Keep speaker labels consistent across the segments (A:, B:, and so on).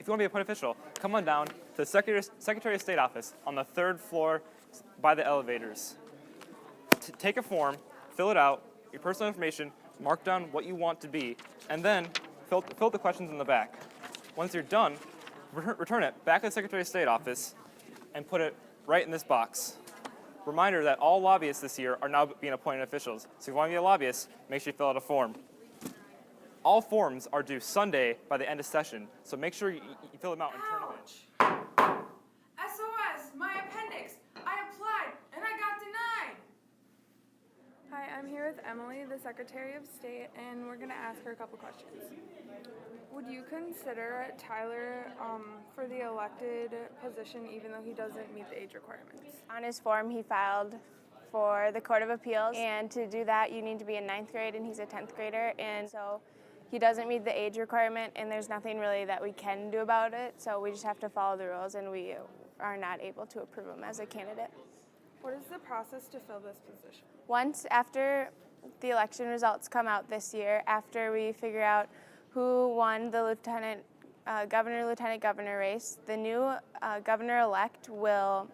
A: if you want to be appointed official, come on down to the Secretary of State office on the 3rd floor by the elevators. Take a form, fill it out, your personal information, mark down what you want to be, and then fill the questions in the back. Once you're done, return it back to the Secretary of State office and put it right in this box. Reminder that all lobbyists this year are now being appointed officials, so if you want to be a lobbyist, make sure you fill out a form. All forms are due Sunday by the end of session, so make sure you fill them out and turn them in.
B: SOS, my appendix. I applied and I got denied.
C: Hi, I'm here with Emily, the Secretary of State, and we're going to ask her a couple questions. Would you consider Tyler for the elected position even though he doesn't meet the age requirements?
D: On his form, he filed for the Court of Appeals, and to do that, you need to be in 9th grade, and he's a 10th grader, and so he doesn't meet the age requirement, and there's nothing really that we can do about it, so we just have to follow the rules, and we are not able to approve him as a candidate.
C: What is the process to fill this position?
D: Once after the election results come out this year, after we figure out who won the lieutenant governor race, the new governor-elect will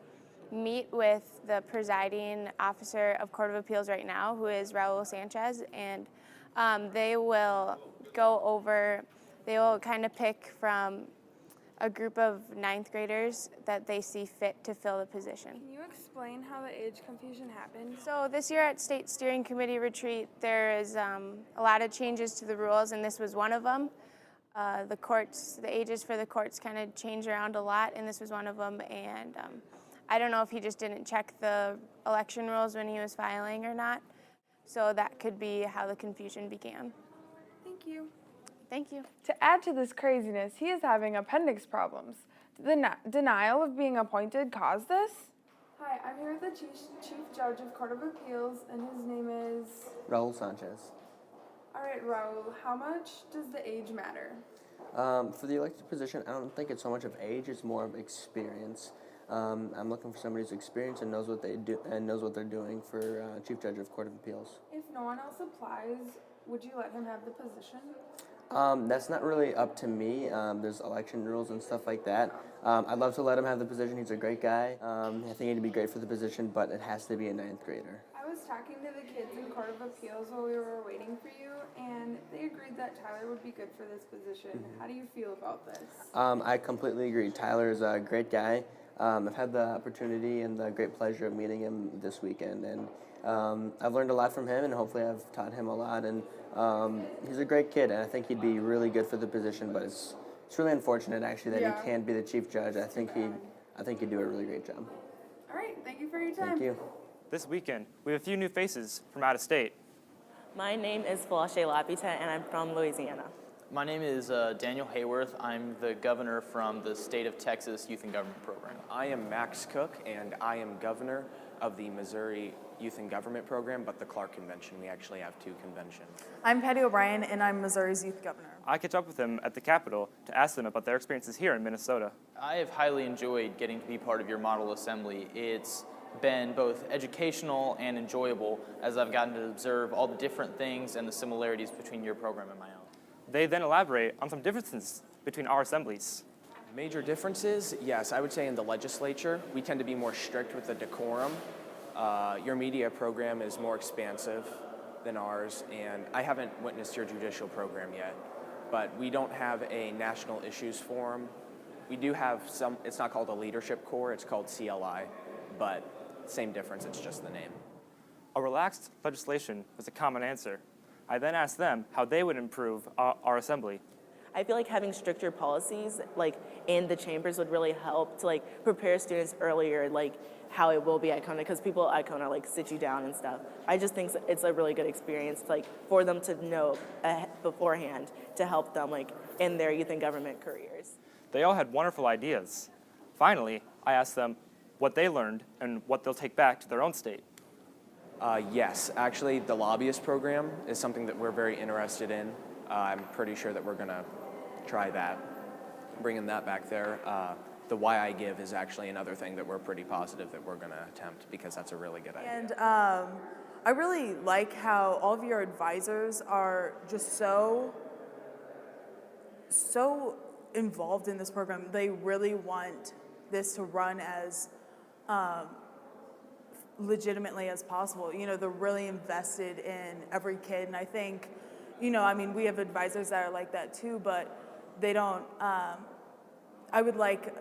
D: meet with the presiding officer of Court of Appeals right now, who is Raul Sanchez, and they will kind of pick from a group of 9th graders that they see fit to fill the position.
C: Can you explain how the age confusion happened?
D: So this year at State Steering Committee retreat, there is a lot of changes to the rules, and this was one of them. The ages for the courts kind of change around a lot, and this was one of them. And I don't know if he just didn't check the election rules when he was filing or not. So that could be how the confusion began.
C: Thank you.
D: Thank you.
C: To add to this craziness, he is having appendix problems. Did the denial of being appointed cause this? Hi, I'm here with the Chief Judge of Court of Appeals, and his name is...
E: Raul Sanchez.
C: All right, Raul, how much does the age matter?
E: For the elected position, I don't think it's so much of age, it's more of experience. I'm looking for somebody who's experienced and knows what they do and knows what they're doing for Chief Judge of Court of Appeals.
C: If no one else applies, would you let him have the position?
E: That's not really up to me. There's election rules and stuff like that. I'd love to let him have the position. He's a great guy. I think he'd be great for the position, but it has to be a 9th grader.
C: I was talking to the kids in Court of Appeals while we were waiting for you, and they agreed that Tyler would be good for this position. Mm-hmm. How do you feel about this?
E: I completely agree. Tyler is a great guy. I've had the opportunity and the great pleasure of meeting him this weekend, and I've learned a lot from him, and hopefully I've taught him a lot. And he's a great kid, and I think he'd be really good for the position. But it's really unfortunate, actually, that he can't be the chief judge. I think he'd do a really great job.
C: All right, thank you for your time.
E: Thank you.
A: This weekend, we have a few new faces from out of state.
F: My name is Falashe Lapita, and I'm from Louisiana.
G: My name is Daniel Hayworth. I'm the governor from the state of Texas Youth and Government Program.
H: I am Max Cook, and I am governor of the Missouri Youth and Government Program, but the Clark Convention. We actually have 2 conventions.
I: I'm Patty O'Brien, and I'm Missouri's youth governor.
A: I catch up with them at the Capitol to ask them about their experiences here in Minnesota.
G: I have highly enjoyed getting to be part of your model assembly. It's been both educational and enjoyable as I've gotten to observe all the different things and the similarities between your program and my own.
A: They then elaborate on some differences between our assemblies.
H: Major differences? Yes, I would say in the legislature, we tend to be more strict with the decorum. Your media program is more expansive than ours, and I haven't witnessed your judicial program yet, but we don't have a national issues forum. We do have some, it's not called a leadership corps, it's called CLI, but same difference, it's just the name.
A: A relaxed legislation was a common answer. I then asked them how they would improve our assembly.
F: I feel like having stricter policies in the chambers would really help to prepare students earlier how it will be at Icona, because people at Icona sit you down and stuff. I just think it's a really good experience for them to know beforehand to help them in their youth and government careers.
A: They all had wonderful ideas. Finally, I asked them what they learned and what they'll take back to their own state.
H: Yes, actually the lobbyist program is something that we're very interested in. I'm pretty sure that we're going to try that, bringing that back there. The Why I Give is actually another thing that we're pretty positive that we're going to attempt, because that's a really good idea.
I: And I really like how all of your advisors are just so involved in this program. They really want this to run as legitimately as possible. You know, they're really invested in every kid, and I think, you know, I mean, we have advisors that are like that too, but they don't. I would like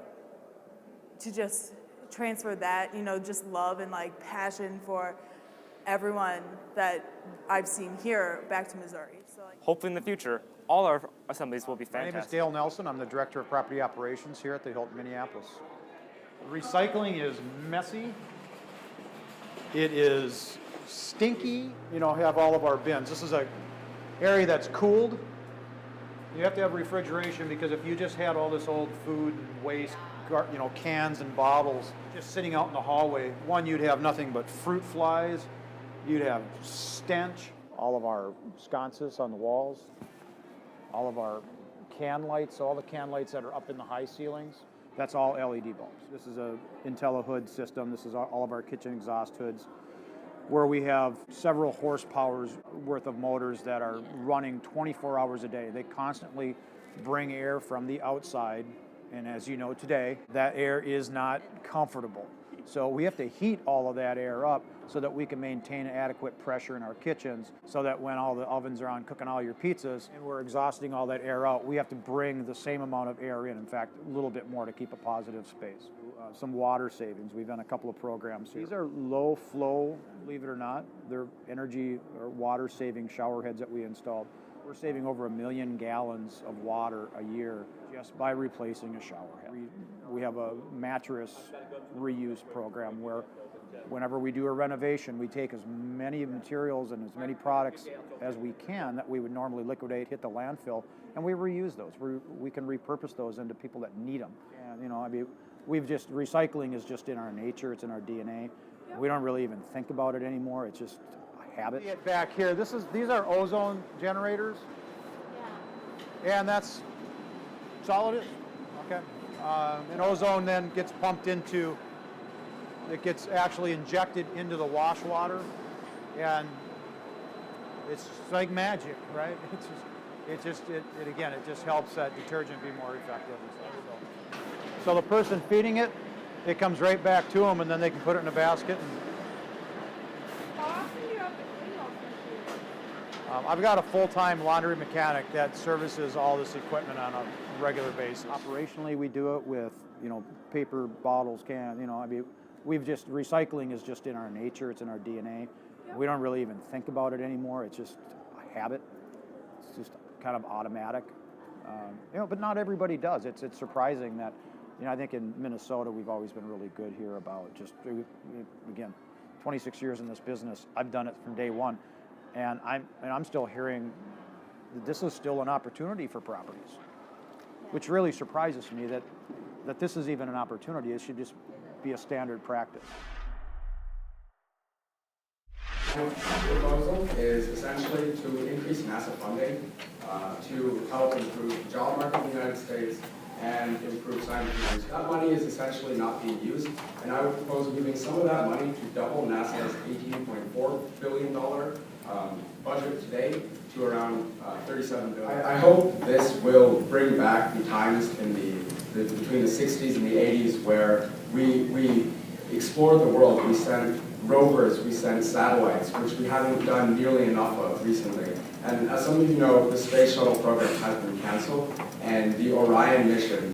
I: to just transfer that, you know, just love and like passion for everyone that I've seen here back to Missouri. So, like,
A: Hopefully in the future, all our assemblies will be
J: My name is
A: fantastic.
J: Dale Nelson. I'm the Director of Property Operations here at the Hilton Minneapolis. Recycling is messy. It is stinky. You know, have all of our bins. This is a area that's cooled. You have to have refrigeration because if you just had all this old food and waste, you know, cans and bottles just sitting out in the hallway, one, you'd have nothing but fruit flies. You'd have stench. All of our sconces on the walls, all of our can lights, all the can lights that are up in the high ceilings, that's all LED bulbs. This is a IntelliHood system. This is all of our kitchen exhaust hoods, where we have several horsepowers worth of motors that are running 24 hours a day. They constantly bring air from the outside, and as you know today, that air is not comfortable. So we have to heat all of that air up so that we can maintain adequate pressure in our kitchens, so that when all the ovens are on cooking all your pizzas and we're exhausting all that air out, we have to bring the same amount of air in fact, a little bit more to keep a positive space. Some water savings. We've done a couple of programs here. These are low flow, believe it or not. They're energy or water saving shower heads that we installed. We're saving over 1 million gallons of water a year just by replacing a shower head. We have a mattress reuse program where whenever we do a renovation, we take as many materials and as many products as we can that we would normally liquidate, hit the landfill, and we reuse those. We can repurpose those into people that need them. And, you know, I mean, recycling is just in our nature, it's in our DNA. We don't really even think about it anymore, it's just a habit. See it back here, these are ozone generators. Yeah. And that's all it is, okay? And ozone then gets pumped into, it gets actually injected into the wash water, and it's like magic, right? It just helps that detergent be more effective and stuff. So the person feeding it, it comes right back to them, and then they can put it in a basket. And,
C: How often do you have to clean those machines?
J: I've got a full-time laundry mechanic that services all this equipment on a regular basis. Operationally, we do it with, you know, paper bottles, cans. You know, I mean, recycling is just in our nature. It's in our DNA. Yep. We don't really even think about it anymore. It's just a habit. It's just kind of automatic. You know, but not everybody does. It's surprising that, you know, I think in Minnesota we've always been really good here about just, again, 26 years in this business. I've done it from day one, and I'm still hearing that this is still an opportunity for properties, which really surprises me that this is even an opportunity. It should just be a standard practice.
K: The proposal is essentially to increase NASA funding to help improve the job market in the United States and improve scientific research. That money is essentially not being used, and I would propose moving some of that money to double NASA's $18.4 billion budget today to around $37 billion. I hope this will bring back the times in between the 60s and the 80s where we explored the world. We sent rovers, we sent satellites, which we haven't done nearly enough of recently. And as some of you know, the space shuttle program has been canceled, and the Orion mission